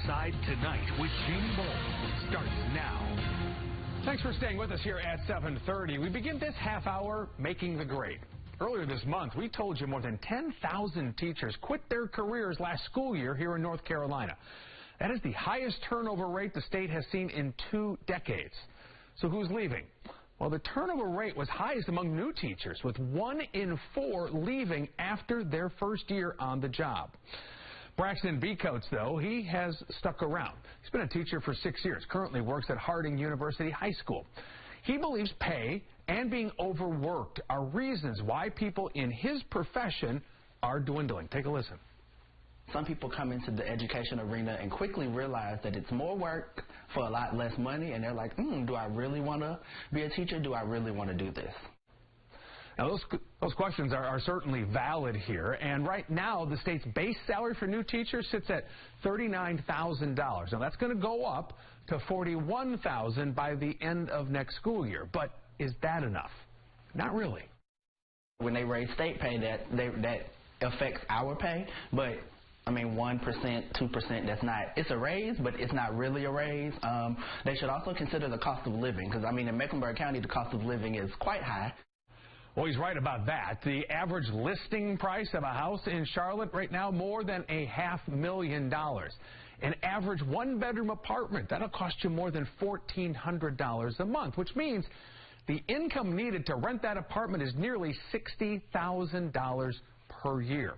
Inside Tonight with Jamie Bowles starts now. Thanks for staying with us here at 7:30. We begin this half hour making the grade. Earlier this month, we told you more than 10,000 teachers quit their careers last school year here in North Carolina. That is the highest turnover rate the state has seen in 2 decades. So who's leaving? Well, the turnover rate was highest among new teachers, with 1 in 4 leaving after their first year on the job. Braxton Becoats, though, he has stuck around. He's been a teacher for 6 years, currently works at Harding University High School. He believes pay and being overworked are reasons why people in his profession are dwindling. Take a listen. Some people come into the education arena and quickly realize that it's more work for a lot less money, and they're like, do I really want to be a teacher? Do I really want to do this? Now, those questions are certainly valid here, and right now the state's base salary for new teachers sits at $39,000. Now, that's going to go up to $41,000 by the end of next school year, but is that enough? Not really. When they raise state pay, that affects our pay, but I mean, 1%, 2%, that's not, it's a raise, but it's not really a raise. They should also consider the cost of living, because, I mean, in Mecklenburg County, the cost of living is quite high. Well, he's right about that. The average listing price of a house in Charlotte right now, more than $500,000. An average one-bedroom apartment, that'll cost you more than $1,400 a month, which means the income needed to rent that apartment is nearly $60,000 per year.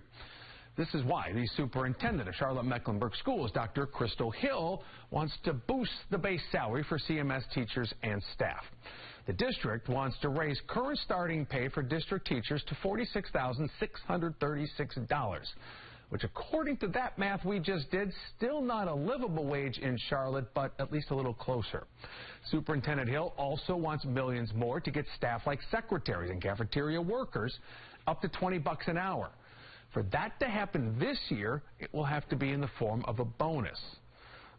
This is why the superintendent of Charlotte-Mecklenburg Schools, Dr. Crystal Hill, wants to boost the base salary for CMS teachers and staff. The district wants to raise current starting pay for district teachers to $46,636, which, according to that math we just did, still not a livable wage in Charlotte, but at least a little closer. Superintendent Hill also wants millions more to get staff like secretaries and cafeteria workers up to $20 an hour. For that to happen this year, it will have to be in the form of a bonus.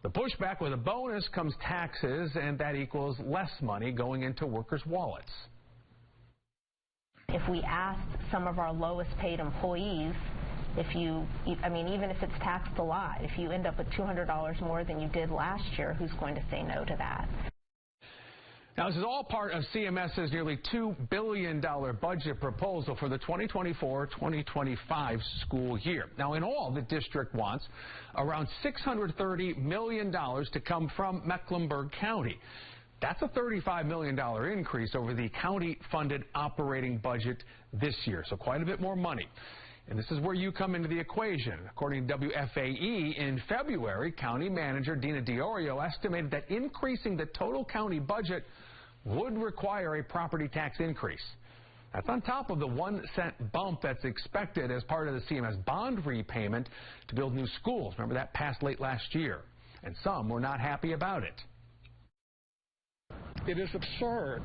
The pushback with a bonus comes taxes, and that equals less money going into workers' wallets. If we asked some of our lowest paid employees, even if it's taxed a lot, if you end up with $200 more than you did last year, who's going to say no to that? Now, this is all part of CMS's nearly $2 billion budget proposal for the 2024-2025 school year. Now, in all, the district wants around $630 million to come from Mecklenburg County. That's a $35 million increase over the county-funded operating budget this year, so quite a bit more money. And this is where you come into the equation. According to WFAE, in February, County Manager Dina Diorio estimated that increasing the total county budget would require a property tax increase. That's on top of the 1 cent bump that's expected as part of the CMS bond repayment to build new schools. Remember, that passed late last year, and some were not happy about it. It is absurd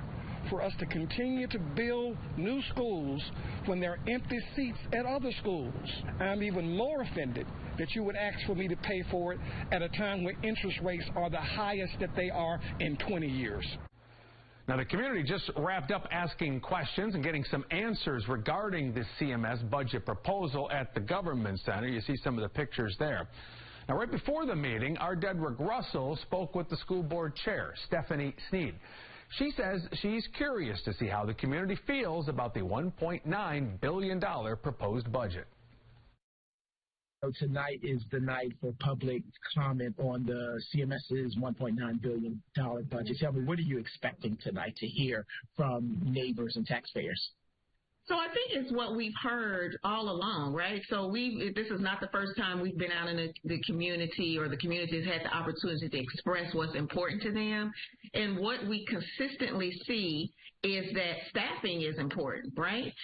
for us to continue to build new schools when there are empty seats at other schools. I'm even more offended that you would ask for me to pay for it at a time when interest rates are the highest that they are in 20 years. Now, the community just wrapped up asking questions and getting some answers regarding the CMS budget proposal at the Government Center. You see some of the pictures there. Now, right before the meeting, our Dedrick Russell spoke with the school board chair, Stephanie Sneed. She says she's curious to see how the community feels about the $1.9 billion proposed budget. So tonight is the night for public comment on the CMS's $1.9 billion budget. Tell me, what are you expecting tonight to hear from neighbors and taxpayers? So I think it's what we've heard all along, right? So this is not the first time we've been out in the community, or the community has had the opportunity to express what's important to them. And what we consistently see is that staffing is important, right?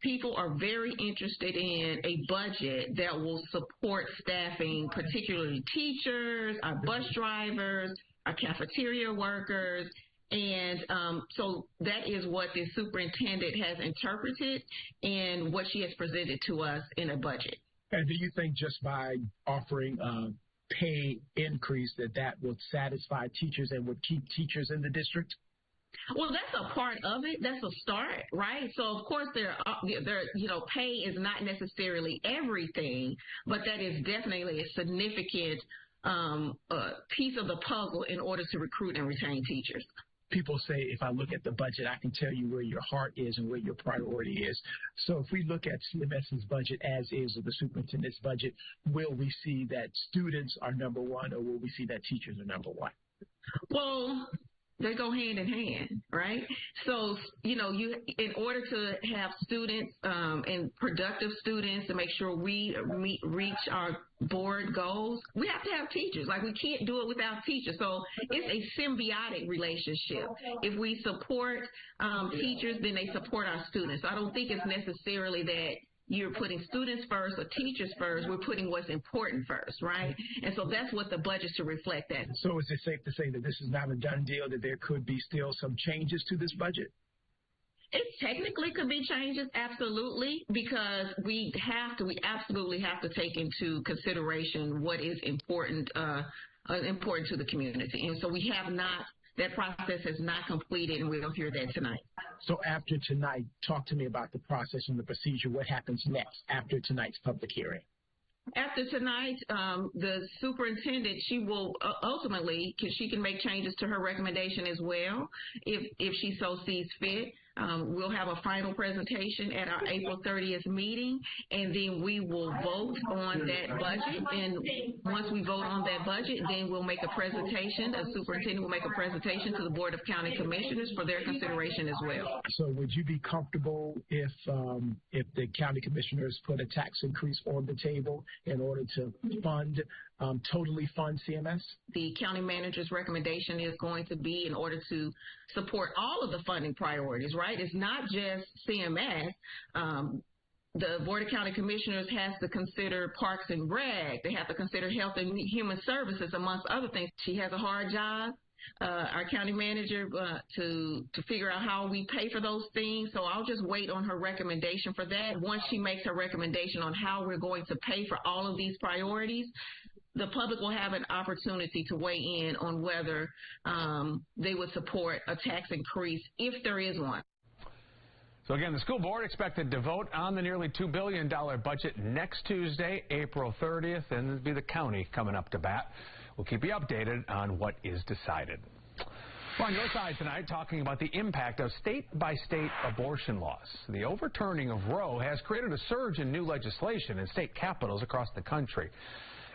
People are very interested in a budget that will support staffing, particularly teachers, our bus drivers, our cafeteria workers. And so that is what the superintendent has interpreted and what she has presented to us in a budget. And do you think just by offering a pay increase that would satisfy teachers and would keep teachers in the district? Well, that's a part of it. That's a start, right? So, of course, pay is not necessarily everything, but that is definitely a significant piece of the puzzle in order to recruit and retain teachers. People say if I look at the budget, I can tell you where your heart is and where your priority is. So if we look at CMS's budget as is, or the superintendent's budget, will we see that students are number one, or will we see that teachers are number one? Well, they go hand in hand, right? So, in order to have students and productive students to make sure we reach our board goals, we have to have teachers. Like, we can't do it without teachers. So it's a symbiotic relationship. If we support teachers, then they support our students. So I don't think it's necessarily that you're putting students first or teachers first. We're putting what's important first, right? And so that's what the budget should reflect that. So is it safe to say that this is not a done deal, that there could be still some changes to this budget? It technically could be changes, absolutely, because we absolutely have to take into consideration what is important to the community. And so that process has not completed, and we'll hear that tonight. So after tonight, talk to me about the process and the procedure. What happens next after tonight's public hearing? After tonight, the superintendent, she will ultimately, she can make changes to her recommendation as well if she so sees fit. We'll have a final presentation at our April 30th meeting, and then we will vote on that budget. And once we vote on that budget, then we'll make a presentation. The superintendent will make a presentation to the Board of County Commissioners for their consideration as well. So would you be comfortable if the county commissioners put a tax increase on the table in order to totally fund CMS? The county manager's recommendation is going to be in order to support all of the funding priorities, right? It's not just CMS. The Board of County Commissioners has to consider Parks and Rec. They have to consider Health and Human Services, amongst other things. She has a hard job, our county manager, to figure out how we pay for those things. So I'll just wait on her recommendation for that. Once she makes her recommendation on how we're going to pay for all of these priorities, the public will have an opportunity to weigh in on whether they would support a tax increase if there is one. So again, the school board expected to vote on the nearly $2 billion budget next Tuesday, April 30th, and it'll be the county coming up to bat. We'll keep you updated on what is decided. Well, on your side tonight, talking about the impact of state-by-state abortion laws. The overturning of Roe has created a surge in new legislation in state capitals across the country.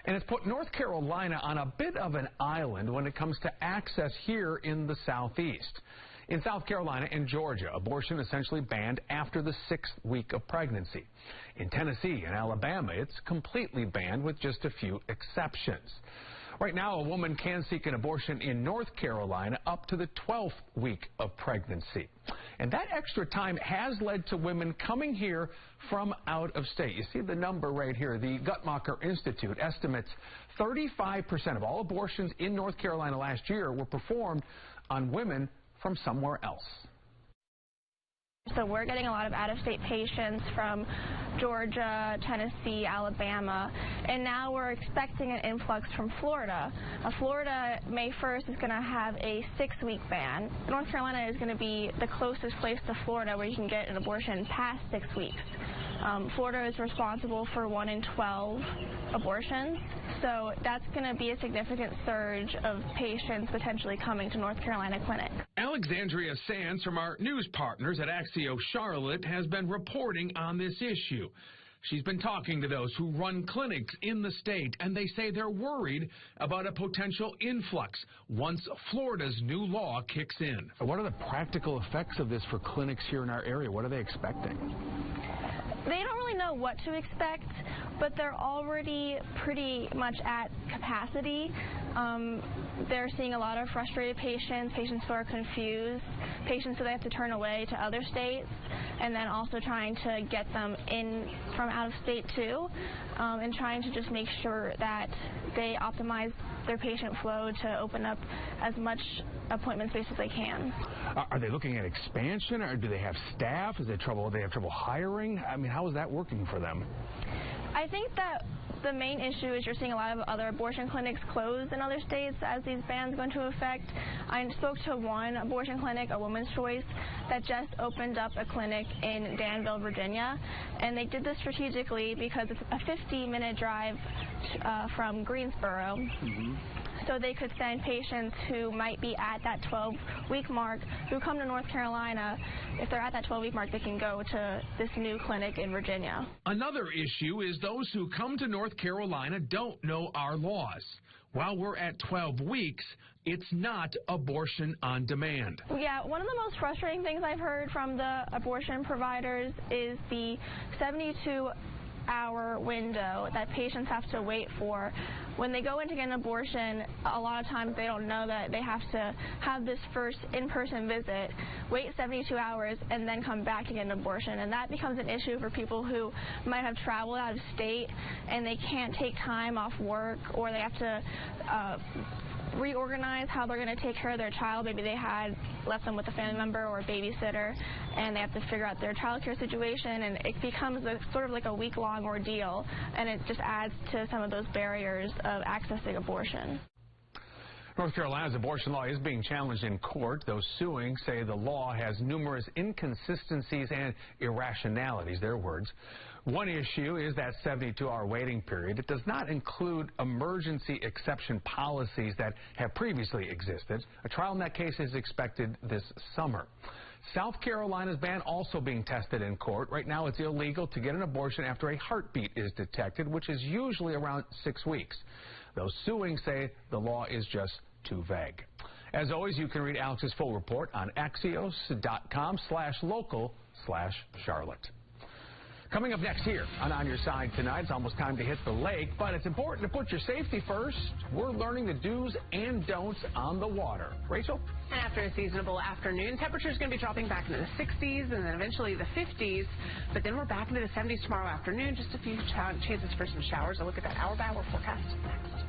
And it's put North Carolina on a bit of an island when it comes to access here in the Southeast. In South Carolina and Georgia, abortion essentially banned after the 6th week of pregnancy. In Tennessee and Alabama, it's completely banned with just a few exceptions. Right now, a woman can seek an abortion in North Carolina up to the 12th week of pregnancy. And that extra time has led to women coming here from out of state. You see the number right here. The Guttmacher Institute estimates 35% of all abortions in North Carolina last year were performed on women from somewhere else. So we're getting a lot of out-of-state patients from Georgia, Tennessee, Alabama, and now we're expecting an influx from Florida. Florida, May 1st, is going to have a 6-week ban. North Carolina is going to be the closest place to Florida where you can get an abortion past 6 weeks. Florida is responsible for 1 in 12 abortions, so that's going to be a significant surge of patients potentially coming to North Carolina Clinic. Alexandria Sands from our news partners at Axio Charlotte has been reporting on this issue. She's been talking to those who run clinics in the state, and they say they're worried about a potential influx once Florida's new law kicks in. What are the practical effects of this for clinics here in our area? What are they expecting? They don't really know what to expect, but they're already pretty much at capacity. They're seeing a lot of frustrated patients who are confused, patients who they have to turn away to other states, and then also trying to get them in from out of state too, and trying to just make sure that they optimize their patient flow to open up as much appointment space as they can. Are they looking at expansion, or do they have staff? Is they have trouble hiring? I mean, how is that working for them? I think that The main issue is you're seeing a lot of other abortion clinics close in other states as these bans go into effect. I spoke to one abortion clinic, a Woman's Choice, that just opened up a clinic in Danville, Virginia, and they did this strategically because it's a 50-minute drive from Greensboro. So they could send patients who might be at that 12-week mark who come to North Carolina. If they're at that 12-week mark, they can go to this new clinic in Virginia. Another issue is those who come to North Carolina don't know our laws. While we're at 12 weeks, it's not abortion on demand. Yeah, one of the most frustrating things I've heard from the abortion providers is the 72-hour window that patients have to wait for. When they go in to get an abortion, a lot of times they don't know that they have to have this first in-person visit, wait 72 hours, and then come back to get an abortion. And that becomes an issue for people who might have traveled out of state and they can't take time off work, or they have to reorganize how they're going to take care of their child. Maybe they had left them with a family member or a babysitter, and they have to figure out their child care situation, and it becomes sort of like a week-long ordeal, and it just adds to some of those barriers of accessing abortion. North Carolina's abortion law is being challenged in court. Those suing say the law has numerous inconsistencies and irrationalities, their words. One issue is that 72-hour waiting period. It does not include emergency exception policies that have previously existed. A trial in that case is expected this summer. South Carolina's ban also being tested in court. Right now it's illegal to get an abortion after a heartbeat is detected, which is usually around 6 weeks. Those suing say the law is just too vague. As always, you can read Alex's full report on Axios.com/local/Charlotte. Coming up next here on Your Side tonight, it's almost time to hit the lake, but it's important to put your safety first. We're learning the do's and don'ts on the water. Rachel? And after a seasonable afternoon, temperatures going to be dropping back into the 60s and then eventually the 50s, but then we're back into the 70s tomorrow afternoon. Just a few chances for some showers. A look at that hour-by-hour forecast next.